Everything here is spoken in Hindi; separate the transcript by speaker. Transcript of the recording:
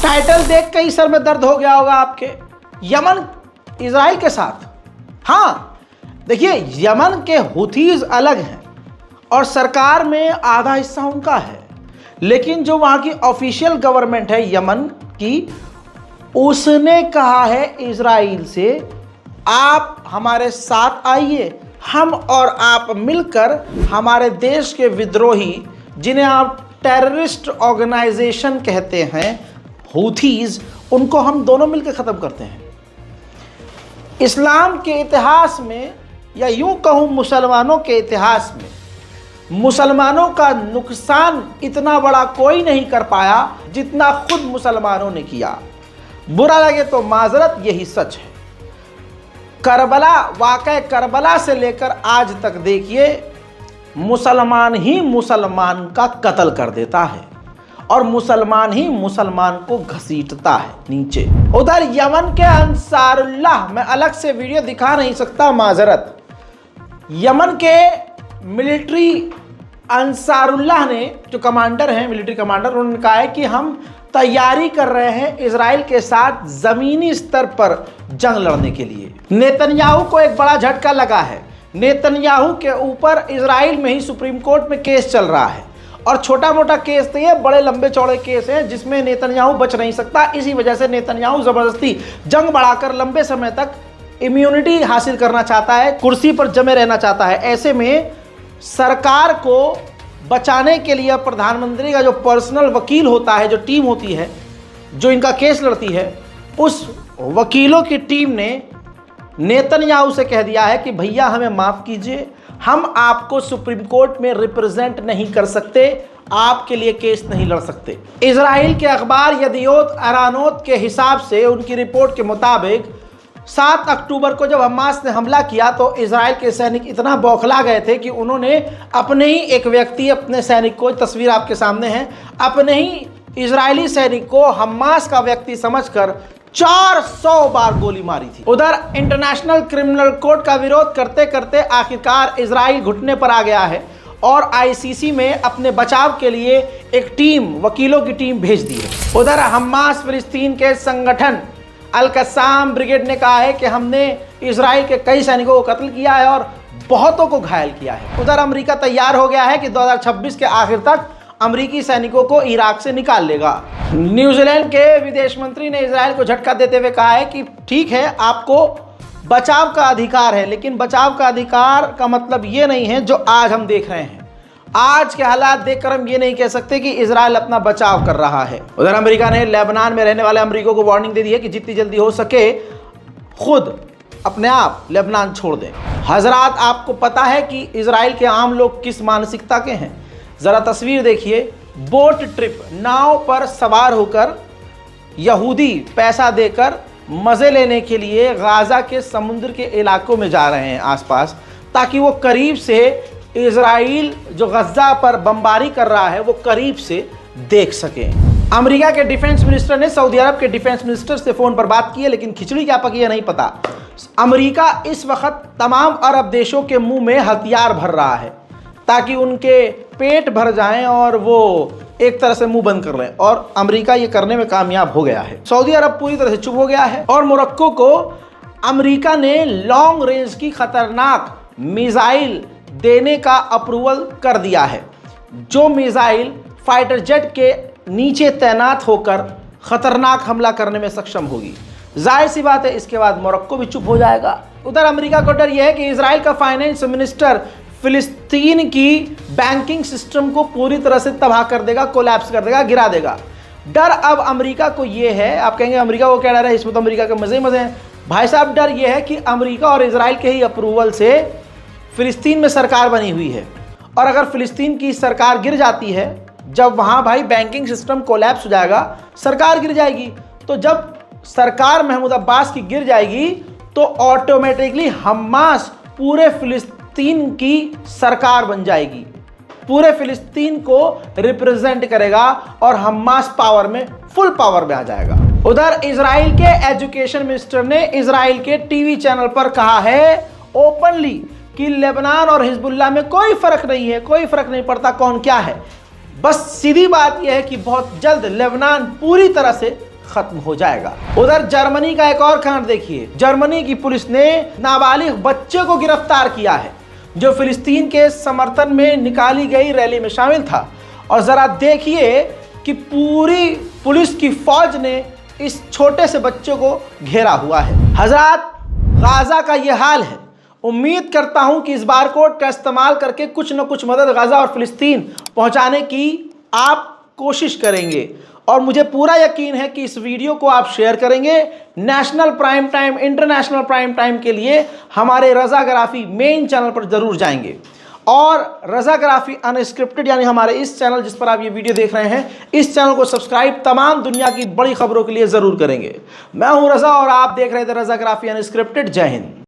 Speaker 1: टाइटल देख के ही सर में दर्द हो गया होगा आपके। यमन इजराइल के साथ, हाँ देखिए यमन के हुथीज अलग हैं और सरकार में आधा हिस्सा उनका है, लेकिन जो वहाँ की ऑफिशियल गवर्नमेंट है यमन की, उसने कहा है इजराइल से आप हमारे साथ आइए, हम और आप मिलकर हमारे देश के विद्रोही जिन्हें आप टेररिस्ट ऑर्गेनाइजेशन कहते हैं हुथीज, उनको हम दोनों मिलकर ख़त्म करते हैं। इस्लाम के इतिहास में या यूं कहूं मुसलमानों के इतिहास में मुसलमानों का नुकसान इतना बड़ा कोई नहीं कर पाया जितना खुद मुसलमानों ने किया। बुरा लगे तो माजरत, यही सच है। करबला, वाक़या करबला से लेकर आज तक देखिए मुसलमान ही मुसलमान का कत्ल कर देता है और मुसलमान ही मुसलमान को घसीटता है नीचे। उधर यमन के अंसारुल्लाह, मैं अलग से वीडियो दिखा नहीं सकता माजरत, यमन के मिलिट्री अंसारुल्लाह ने, जो कमांडर हैं मिलिट्री कमांडर, उन्होंने कहा है कि हम तैयारी कर रहे हैं इजराइल के साथ ज़मीनी स्तर पर जंग लड़ने के लिए। नेतन्याहू को एक बड़ा झटका लगा है। नेतन्याहू के ऊपर इजराइल में ही सुप्रीम कोर्ट में केस चल रहा है और छोटा मोटा केस नहीं है, बड़े लंबे चौड़े केस हैं जिसमें नेतन्याहू बच नहीं सकता। इसी वजह से नेतन्याहू ज़बरदस्ती जंग बढ़ाकर लंबे समय तक इम्यूनिटी हासिल करना चाहता है, कुर्सी पर जमे रहना चाहता है। ऐसे में सरकार को बचाने के लिए प्रधानमंत्री का जो पर्सनल वकील होता है, जो टीम होती है जो इनका केस लड़ती है, उस वकीलों की टीम ने नेतन्याहू से कह दिया है कि भैया हमें माफ़ कीजिए, हम आपको सुप्रीम कोर्ट में रिप्रेजेंट नहीं कर सकते, आपके लिए केस नहीं लड़ सकते। इजराइल के अखबार यदियोत अरानोत के हिसाब से, उनकी रिपोर्ट के मुताबिक 7 अक्टूबर को जब हमास ने हमला किया तो इजराइल के सैनिक इतना बौखला गए थे कि उन्होंने अपने ही एक व्यक्ति, अपने सैनिक को, तस्वीर आपके सामने है, अपने ही इजरायली सैनिक को हमास का व्यक्ति समझकर 400 बार गोली मारी थी। उधर इंटरनेशनल क्रिमिनल कोर्ट का विरोध करते करते आखिरकार इजराइल घुटने पर आ गया है और आईसीसी में अपने बचाव के लिए एक टीम, वकीलों की टीम भेज दी है। उधर हमास फिलिस्तीन के संगठन अल-कस्साम ब्रिगेड ने कहा है कि हमने इजराइल के कई सैनिकों को कत्ल किया है और बहुतों को घायल किया है। उधर अमेरिका तैयार हो गया है कि 2026 के आखिर तक अमेरिकी सैनिकों को इराक से निकाल लेगा। न्यूजीलैंड के विदेश मंत्री ने इजराइल को झटका देते हुए कहा है कि ठीक है, आपको बचाव का अधिकार है, लेकिन बचाव का अधिकार का मतलब ये नहीं है जो आज हम देख रहे हैं। आज के हालात देखकर हम ये नहीं कह सकते कि इजराइल अपना बचाव कर रहा है। उधर अमेरिका ने लेबनान में रहने वाले अमेरिकियों को वार्निंग दे दी है कि जितनी जल्दी हो सके खुद अपने आप लेबनान छोड़ दें। हजरात, आपको पता है कि इजराइल के आम लोग किस मानसिकता के हैं? ज़रा तस्वीर देखिए। बोट ट्रिप, नाव पर सवार होकर यहूदी पैसा देकर मज़े लेने के लिए गाज़ा के समुद्र के इलाकों में जा रहे हैं आसपास, ताकि वो करीब से इजराइल जो गज़ा पर बमबारी कर रहा है वो करीब से देख सकें। अमेरिका के डिफेंस मिनिस्टर ने सऊदी अरब के डिफेंस मिनिस्टर से फ़ोन पर बात की है, लेकिन खिचड़ी क्या पकी है नहीं पता। अमेरिका इस वक्त तमाम अरब देशों के मुंह में हथियार भर रहा है ताकि उनके पेट भर जाएं और वो एक तरह से मुंह बंद कर लें, और अमेरिका ये करने में कामयाब हो गया है। सऊदी अरब पूरी तरह से चुप हो गया है और मोरक्को को अमेरिका ने लॉन्ग रेंज की खतरनाक मिसाइल देने का अप्रूवल कर दिया है, जो मिसाइल फाइटर जेट के नीचे तैनात होकर खतरनाक हमला करने में सक्षम होगी। जाहिर सी बात है इसके बाद मोरक्को भी चुप हो जाएगा। उधर अमेरिका को डर यह है कि इजराइल का फाइनेंस मिनिस्टर फिलिस्तीन की बैंकिंग सिस्टम को पूरी तरह से तबाह कर देगा, कोलैप्स कर देगा, गिरा देगा। डर अब अमेरिका को ये है, आप कहेंगे अमेरिका को क्या डर है, इसमें तो अमेरिका के मज़े मज़े हैं। भाई साहब, डर ये है कि अमेरिका और इजराइल के ही अप्रूवल से फ़िलिस्तीन में सरकार बनी हुई है, और अगर फ़िलिस्तीन की सरकार गिर जाती है, जब वहाँ भाई बैंकिंग सिस्टम कोलैप्स हो जाएगा, सरकार गिर जाएगी, तो जब सरकार महमूद अब्बास की गिर जाएगी तो ऑटोमेटिकली हमास पूरे फ़िलिस्तीन की सरकार बन जाएगी, पूरे फ़िलिस्तीन को रिप्रेजेंट करेगा और हमास पावर में, फुल पावर में आ जाएगा। उधर इजराइल के एजुकेशन मिनिस्टर ने इजराइल के टीवी चैनल पर कहा है ओपनली कि लेबनान और हिजबुल्लाह में कोई फ़र्क नहीं है, कोई फ़र्क नहीं पड़ता कौन क्या है, बस सीधी बात यह है कि बहुत जल्द लेबनान पूरी तरह से खत्म हो जाएगा। उधर जर्मनी का एक और कांड देखिए। जर्मनी की पुलिस ने नाबालिग बच्चे को गिरफ्तार किया है जो फिलिस्तीन के समर्थन में निकाली गई रैली में शामिल था। और जरा देखिए कि पूरी पुलिस की फौज ने इस छोटे से बच्चे को घेरा हुआ है। हजरात, गाजा का ये हाल है। उम्मीद करता हूं कि इस बारकोड का इस्तेमाल करके कुछ न कुछ मदद गाजा और फिलिस्तीन पहुंचाने की आप कोशिश करेंगे और मुझे पूरा यकीन है कि इस वीडियो को आप शेयर करेंगे। National prime time, international prime time के लिए हमारे रज़ाग्राफी मेन चैनल पर जरूर जाएंगे और रज़ाग्राफी अनस्क्रिप्टेड यानी हमारे इस चैनल जिस पर आप ये वीडियो देख रहे हैं, इस चैनल को सब्सक्राइब तमाम दुनिया की बड़ी खबरों के लिए ज़रूर करेंगे। मैं हूं रज़ा और आप देख रहे थे रज़ाग्राफी अनस्क्रिप्टेड। जय हिंद।